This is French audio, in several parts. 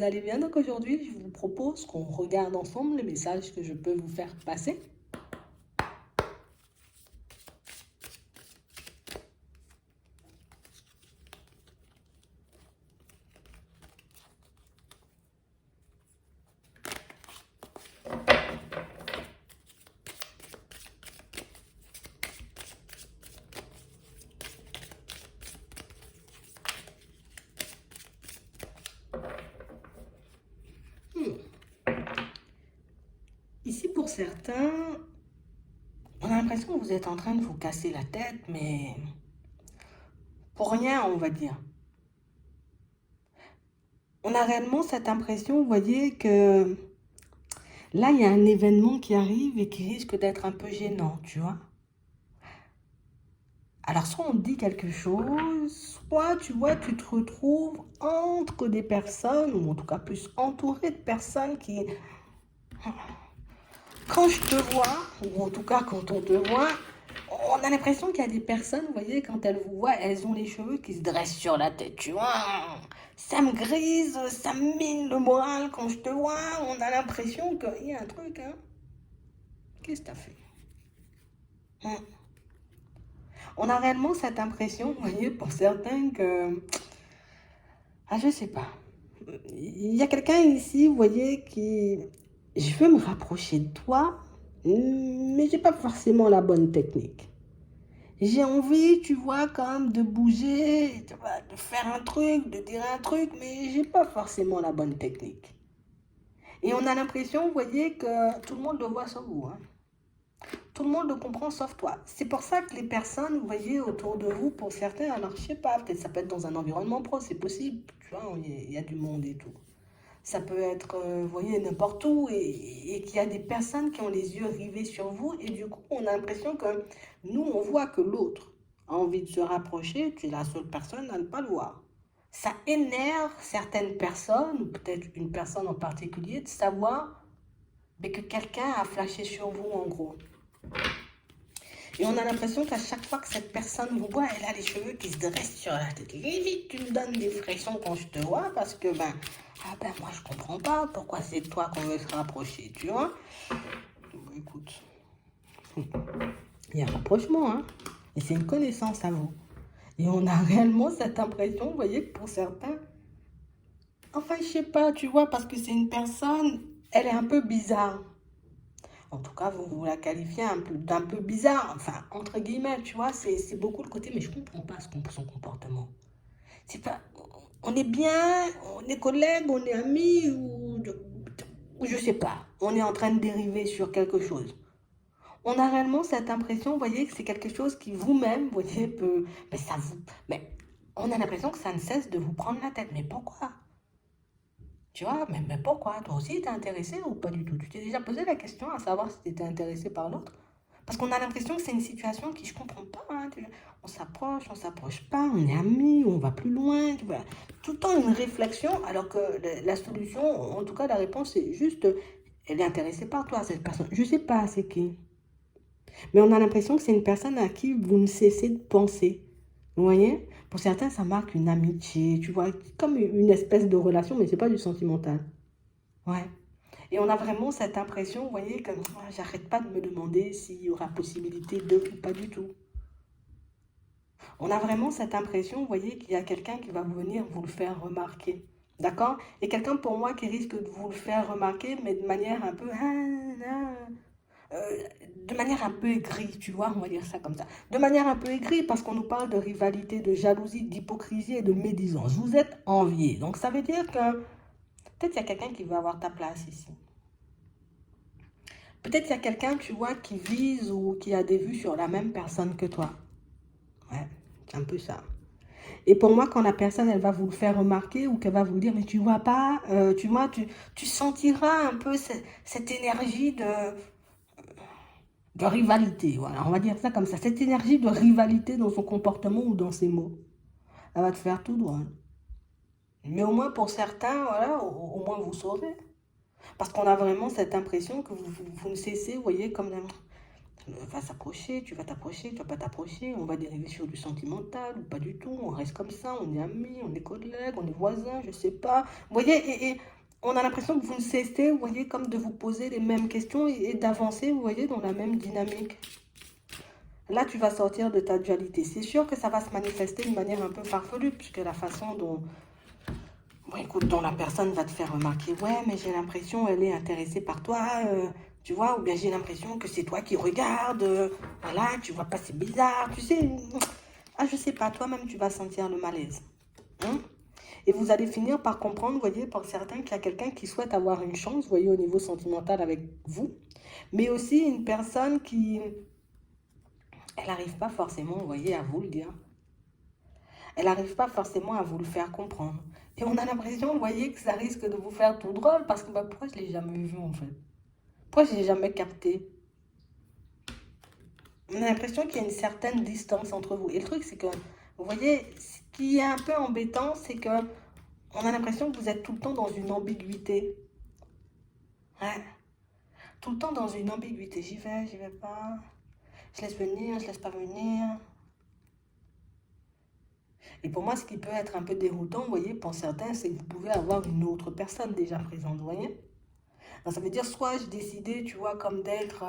allez bien? Donc aujourd'hui, je vous propose qu'on regarde ensemble les messages que je peux vous faire passer. Hmm. Ici, pour certains, on a l'impression que vous êtes en train de vous casser la tête, mais pour rien, on va dire. On a réellement cette impression, vous voyez, que là, il y a un événement qui arrive et qui risque d'être un peu gênant, tu vois. Alors, soit on dit quelque chose, soit, tu vois, tu te retrouves entre des personnes, ou en tout cas plus entouré de personnes qui, quand je te vois, ou en tout cas quand on te voit, on a l'impression qu'il y a des personnes, vous voyez, quand elles vous voient, elles ont les cheveux qui se dressent sur la tête, tu vois. Ça me grise, ça me mine le moral quand je te vois. On a l'impression qu'il y a un truc, hein. Qu'est-ce que t'as fait? Hein. On a réellement cette impression, vous voyez, pour certains que... Ah, je sais pas. Il y a quelqu'un ici, vous voyez, qui... Je veux me rapprocher de toi, mais j'ai pas forcément la bonne technique. J'ai envie, tu vois, quand même de bouger, tu vois, de faire un truc, de dire un truc, mais j'ai pas forcément la bonne technique. Et on a l'impression, vous voyez, que tout le monde le voit sauf vous, hein. Tout le monde le comprend sauf toi. C'est pour ça que les personnes, vous voyez, autour de vous, pour certains, alors je sais pas, peut-être ça peut être dans un environnement pro, c'est possible, tu vois, il y a du monde et tout. Ça peut être, vous voyez, n'importe où et qu'il y a des personnes qui ont les yeux rivés sur vous et du coup, on a l'impression que nous, on voit que l'autre a envie de se rapprocher, tu es la seule personne à ne pas le voir. Ça énerve certaines personnes, ou peut-être une personne en particulier, de savoir mais que quelqu'un a flashé sur vous en gros. Et on a l'impression qu'à chaque fois que cette personne vous voit, elle a les cheveux qui se dressent sur la tête. Limite, tu me donnes des frissons quand je te vois parce que, moi je comprends pas pourquoi c'est toi qu'on veut se rapprocher, tu vois. Écoute, il y a un rapprochement, hein. Et c'est une connaissance à vous. Et on a réellement cette impression, vous voyez, que pour certains, enfin, je sais pas, tu vois, parce que c'est une personne, elle est un peu bizarre. En tout cas, vous la qualifiez d'un peu bizarre, enfin, entre guillemets, tu vois, c'est beaucoup le côté, mais je comprends pas son comportement. C'est pas, on est bien, on est collègues, on est amis, ou je sais pas, on est en train de dériver sur quelque chose. On a réellement cette impression, vous voyez, que c'est quelque chose qui vous-même, vous voyez, peut, mais ça vous, mais on a l'impression que ça ne cesse de vous prendre la tête. Mais pourquoi? Tu vois, mais pourquoi? Toi aussi, t'es intéressé ou pas du tout? Tu t'es déjà posé la question à savoir si tu étais intéressé par l'autre? Parce qu'on a l'impression que c'est une situation qui je comprends pas, hein. On s'approche pas, on est amis, on va plus loin. Tu vois. Tout le temps une réflexion, alors que la solution, en tout cas la réponse, c'est juste, elle est intéressée par toi, cette personne. Je sais pas c'est qui. Mais on a l'impression que c'est une personne à qui vous ne cessez de penser. Vous voyez? Pour certains, ça marque une amitié, tu vois, comme une espèce de relation, mais c'est pas du sentimental. Ouais. Et on a vraiment cette impression, vous voyez, que j'arrête pas de me demander s'il y aura possibilité de ou pas du tout. On a vraiment cette impression, vous voyez, qu'il y a quelqu'un qui va venir vous le faire remarquer. D'accord? Et quelqu'un pour moi qui risque de vous le faire remarquer, mais de manière un peu... euh, de manière un peu aigrie, tu vois, on va dire ça comme ça. De manière un peu aigrie parce qu'on nous parle de rivalité, de jalousie, d'hypocrisie et de médisance. Vous êtes enviés. Donc ça veut dire que peut-être il y a quelqu'un qui va avoir ta place ici. Peut-être il y a quelqu'un, tu vois, qui vise ou qui a des vues sur la même personne que toi. Ouais, c'est un peu ça. Et pour moi, quand la personne, elle va vous le faire remarquer ou qu'elle va vous le dire, mais tu vois pas, tu vois, tu sentiras un peu cette énergie de rivalité. Voilà, on va dire ça comme ça. Cette énergie de rivalité dans son comportement ou dans ses mots. Elle va te faire tout droit. Mais au moins pour certains, voilà, au moins vous saurez. Parce qu'on a vraiment cette impression que vous ne cessez, vous voyez, comme va s'approcher, tu vas t'approcher, tu vas pas t'approcher, on va dériver sur du sentimental ou pas du tout, on reste comme ça, on est amis, on est collègues, on est voisins, je sais pas. Vous voyez, et on a l'impression que vous ne cessez, vous voyez, comme de vous poser les mêmes questions et d'avancer, vous voyez, dans la même dynamique. Là, tu vas sortir de ta dualité. C'est sûr que ça va se manifester de manière un peu farfelue, puisque la façon dont, bon, écoute, dont la personne va te faire remarquer, ouais, mais j'ai l'impression elle est intéressée par toi, tu vois, ou bien j'ai l'impression que c'est toi qui regardes, voilà, tu vois pas, c'est bizarre, tu sais, ah, je sais pas, toi-même, tu vas sentir le malaise. Hein. Et vous allez finir par comprendre, vous voyez, par certains, qu'il y a quelqu'un qui souhaite avoir une chance, vous voyez, au niveau sentimental avec vous, mais aussi une personne qui, elle n'arrive pas forcément, vous voyez, à vous le dire. Elle n'arrive pas forcément à vous le faire comprendre. Et on a l'impression, vous voyez, que ça risque de vous faire tout drôle, parce que bah, pourquoi je ne l'ai jamais vu, en fait? Pourquoi je ne l'ai jamais capté? On a l'impression qu'il y a une certaine distance entre vous. Et le truc, c'est que, vous voyez, ce qui est un peu embêtant, c'est que on a l'impression que vous êtes tout le temps dans une ambiguïté. Ouais. Tout le temps dans une ambiguïté. J'y vais pas. Je laisse venir, je laisse pas venir. Et pour moi, ce qui peut être un peu déroutant, vous voyez, pour certains, c'est que vous pouvez avoir une autre personne déjà présente, vous voyez. Donc, ça veut dire soit je décidais, tu vois, comme d'être,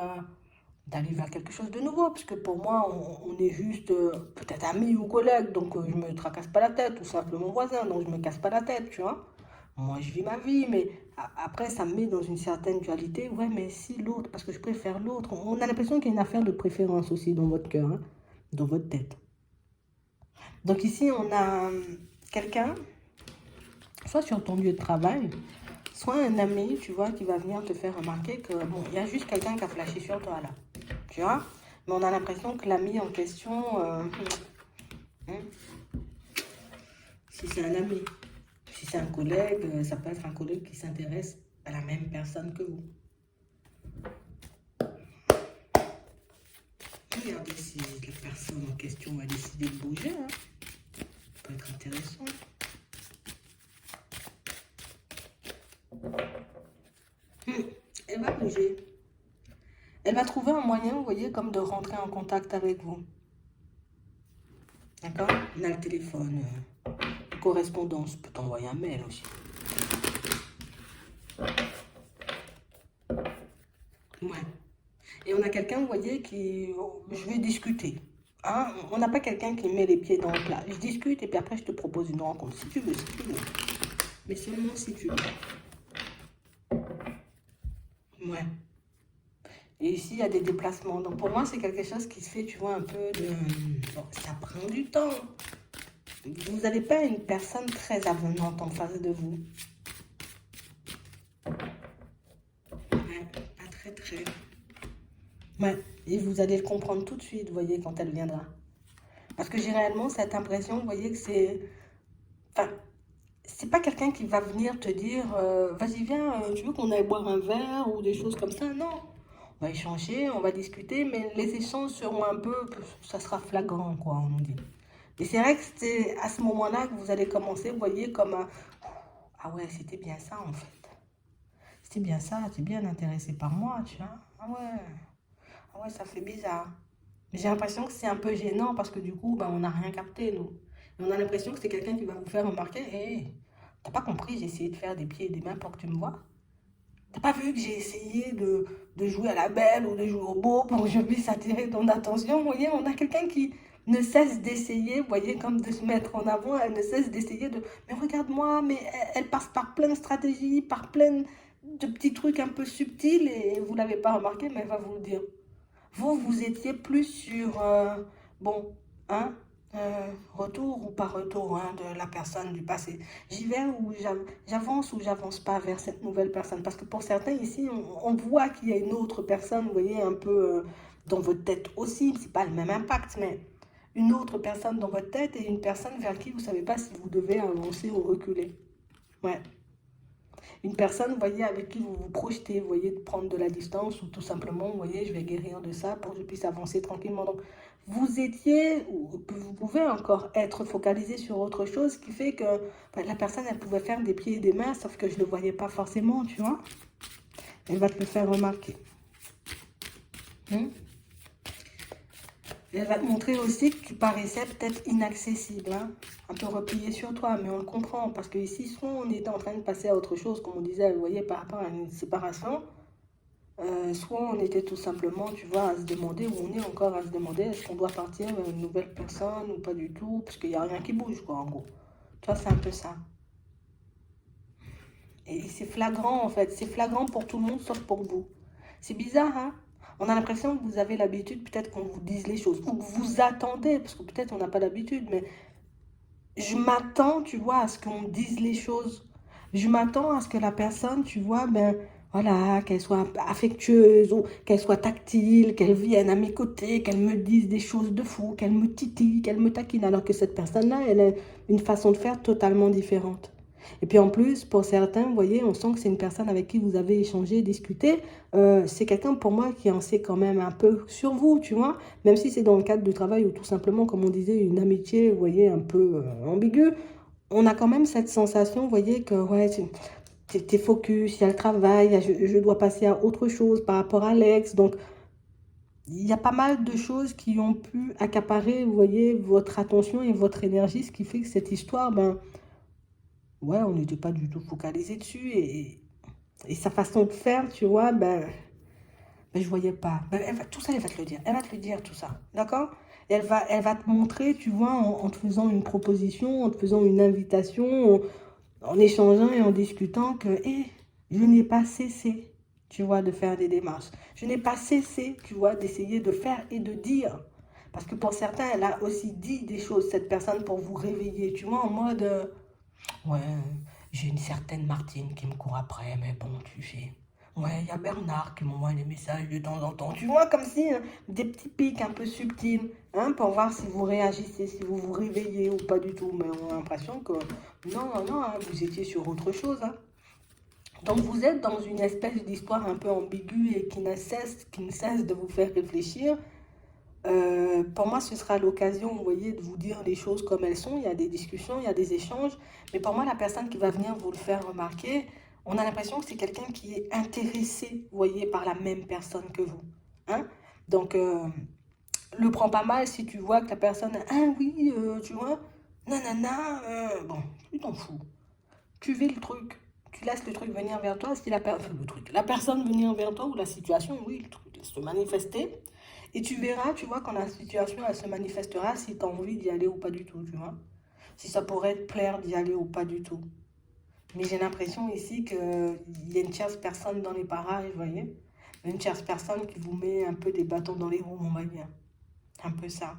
d'aller vers quelque chose de nouveau, puisque pour moi, on est juste peut-être amis ou collègues, donc je me tracasse pas la tête, tout simplement voisin, donc je me casse pas la tête, tu vois. Moi, je vis ma vie, mais après, ça me met dans une certaine dualité. Ouais, mais si l'autre, parce que je préfère l'autre. On a l'impression qu'il y a une affaire de préférence aussi dans votre cœur, hein, dans votre tête. Donc ici, on a quelqu'un, soit sur ton lieu de travail, soit un ami, tu vois, qui va venir te faire remarquer que, bon, il y a juste quelqu'un qui a flashé sur toi, là. Tu vois? Mais on a l'impression que l'ami en question, hein, si c'est un ami, si c'est un collègue, ça peut être un collègue qui s'intéresse à la même personne que vous. Regardez si la personne en question a décidé de bouger, hein. Ça peut être intéressant. Elle va bouger. Elle va trouver un moyen, vous voyez, comme de rentrer en contact avec vous. D'accord? On a le téléphone, correspondance, peut t'envoyer un mail aussi. Ouais. Et on a quelqu'un, vous voyez, qui... Je vais discuter. Hein? On n'a pas quelqu'un qui met les pieds dans le plat. Je discute et puis après, je te propose une rencontre. Si tu veux, si tu veux. Mais seulement si tu veux. Ouais. Et ici, il y a des déplacements. Donc, pour moi, c'est quelque chose qui se fait, tu vois, un peu de... Bon, ça prend du temps. Vous n'avez pas une personne très avenante en face de vous. Ouais, pas très, très. Ouais, et vous allez le comprendre tout de suite, vous voyez, quand elle viendra. Parce que j'ai réellement cette impression, vous voyez, que c'est... Enfin, c'est pas quelqu'un qui va venir te dire, vas-y, viens, tu veux qu'on aille boire un verre ou des choses comme ça. Non. On va échanger, on va discuter, mais les échanges seront un peu... Ça sera flagrant, quoi, on nous dit. Et c'est vrai que c'est à ce moment-là que vous allez commencer, vous voyez, comme un... Ah ouais, c'était bien ça, en fait. C'était bien ça, tu es bien intéressé par moi, tu vois. Ah ouais, ça fait bizarre. Mais j'ai l'impression que c'est un peu gênant parce que du coup, ben, on n'a rien capté, nous. Et on a l'impression que c'est quelqu'un qui va vous faire remarquer, hé, t'as pas compris, j'ai essayé de faire des pieds et des mains pour que tu me vois. T'as pas vu que j'ai essayé de jouer à la belle ou de jouer au beau pour que je puisse attirer ton attention. Vous voyez, on a quelqu'un qui ne cesse d'essayer, vous voyez, comme de se mettre en avant, elle ne cesse d'essayer de... Mais regarde-moi, mais elle passe par plein de stratégies, par plein de petits trucs un peu subtils et vous l'avez pas remarqué, mais elle va vous le dire. Vous, vous étiez plus sur, bon, hein, retour ou pas retour hein, de la personne du passé. J'y vais ou j'avance ou j'avance pas vers cette nouvelle personne. Parce que pour certains ici, on voit qu'il y a une autre personne, vous voyez, un peu dans votre tête aussi. C'est pas le même impact, mais une autre personne dans votre tête et une personne vers qui vous savez pas si vous devez avancer ou reculer. Ouais. Une personne, vous voyez, avec qui vous vous projetez, vous voyez, de prendre de la distance ou tout simplement, vous voyez, je vais guérir de ça pour que je puisse avancer tranquillement. Donc, vous étiez, ou vous pouvez encore être focalisé sur autre chose qui fait que ben, la personne, elle pouvait faire des pieds et des mains, sauf que je ne le voyais pas forcément, tu vois. Elle va te le faire remarquer. Elle va te montrer aussi que tu paraissais peut-être inaccessible, hein, un peu replié sur toi, mais on le comprend, parce que ici, soit on était en train de passer à autre chose, comme on disait, vous voyez, par rapport à une séparation, soit on était tout simplement, tu vois, à se demander, ou on est encore à se demander, est-ce qu'on doit partir vers une nouvelle personne ou pas du tout, parce qu'il n'y a rien qui bouge, quoi, en gros. Toi, c'est un peu ça. Et c'est flagrant, en fait, c'est flagrant pour tout le monde, sauf pour vous. C'est bizarre, hein? On a l'impression que vous avez l'habitude, peut-être qu'on vous dise les choses, ou que vous attendez, parce que peut-être on n'a pas l'habitude, mais je m'attends, tu vois, à ce qu'on me dise les choses. Je m'attends à ce que la personne, tu vois, ben voilà, qu'elle soit affectueuse ou qu'elle soit tactile, qu'elle vienne à mes côtés, qu'elle me dise des choses de fou, qu'elle me titille, qu'elle me taquine, alors que cette personne-là, elle a une façon de faire totalement différente. Et puis en plus, pour certains, vous voyez, on sent que c'est une personne avec qui vous avez échangé, discuté. C'est quelqu'un pour moi qui en sait quand même un peu sur vous, tu vois. Même si c'est dans le cadre du travail ou tout simplement, comme on disait, une amitié, vous voyez, un peu ambiguë, on a quand même cette sensation, vous voyez, que ouais, t'es focus, il y a le travail, je dois passer à autre chose par rapport à l'ex. Donc, il y a pas mal de choses qui ont pu accaparer, vous voyez, votre attention et votre énergie, ce qui fait que cette histoire, ben, ouais, on n'était pas du tout focalisé dessus. Et sa façon de faire, tu vois, ben, je voyais pas. Ben, tout ça, elle va te le dire. Elle va te le dire, tout ça. D'accord? Elle va te montrer, tu vois, en te faisant une proposition, en te faisant une invitation, en échangeant et en discutant que, hé, je n'ai pas cessé, tu vois, de faire des démarches. Je n'ai pas cessé, tu vois, d'essayer de faire et de dire. Parce que pour certains, elle a aussi dit des choses, cette personne, pour vous réveiller, tu vois, en mode, ouais, j'ai une certaine Martine qui me court après, mais bon, tu sais. Ouais, il y a Bernard qui m'envoie des messages de temps en temps. Tu vois, comme si des petits pics un peu subtils, hein, pour voir si vous réagissez, si vous vous réveillez ou pas du tout. Mais on a l'impression que non, non, hein, vous étiez sur autre chose, hein. Donc vous êtes dans une espèce d'histoire un peu ambiguë et qui ne cesse de vous faire réfléchir. Pour moi, ce sera l'occasion, vous voyez, de vous dire les choses comme elles sont. Il y a des discussions, il y a des échanges. Mais pour moi, la personne qui va venir vous le faire remarquer, on a l'impression que c'est quelqu'un qui est intéressé, vous voyez, par la même personne que vous. Hein? Donc, le prends pas mal si tu vois que la personne, ah oui, tu vois, nanana, bon, tu t'en fous. Tu vis le truc. Tu laisses le truc venir vers toi. Si la personne venir vers toi ou la situation, oui, le truc se manifester. Et tu verras, tu vois, quand la situation, elle se manifestera, si tu as envie d'y aller ou pas du tout, tu vois. Si ça pourrait te plaire d'y aller ou pas du tout. Mais j'ai l'impression ici qu'il y a une tierce personne dans les parages, vous voyez. Une tierce personne qui vous met un peu des bâtons dans les roues, on va dire. Un peu ça.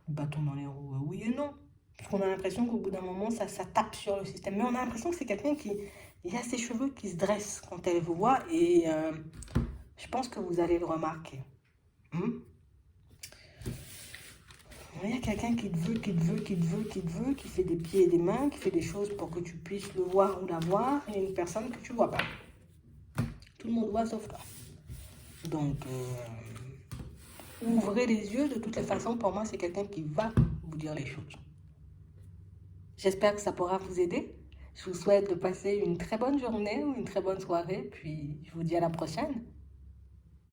Bâton dans les roues, oui et non. Parce qu'on a l'impression qu'au bout d'un moment, ça tape sur le système. Mais on a l'impression que c'est quelqu'un qui il a ses cheveux qui se dressent quand elle vous voit. Et je pense que vous allez le remarquer. Hmm. Il y a quelqu'un qui te veut, qui te veut, qui te veut, qui te veut, qui fait des pieds et des mains, qui fait des choses pour que tu puisses le voir ou la voir. Et une personne que tu vois pas. Tout le monde voit sauf toi. Donc, ouvrez les yeux. De toutes les façons, pour moi, c'est quelqu'un qui va vous dire les choses. J'espère que ça pourra vous aider. Je vous souhaite de passer une très bonne journée ou une très bonne soirée. Puis, je vous dis à la prochaine.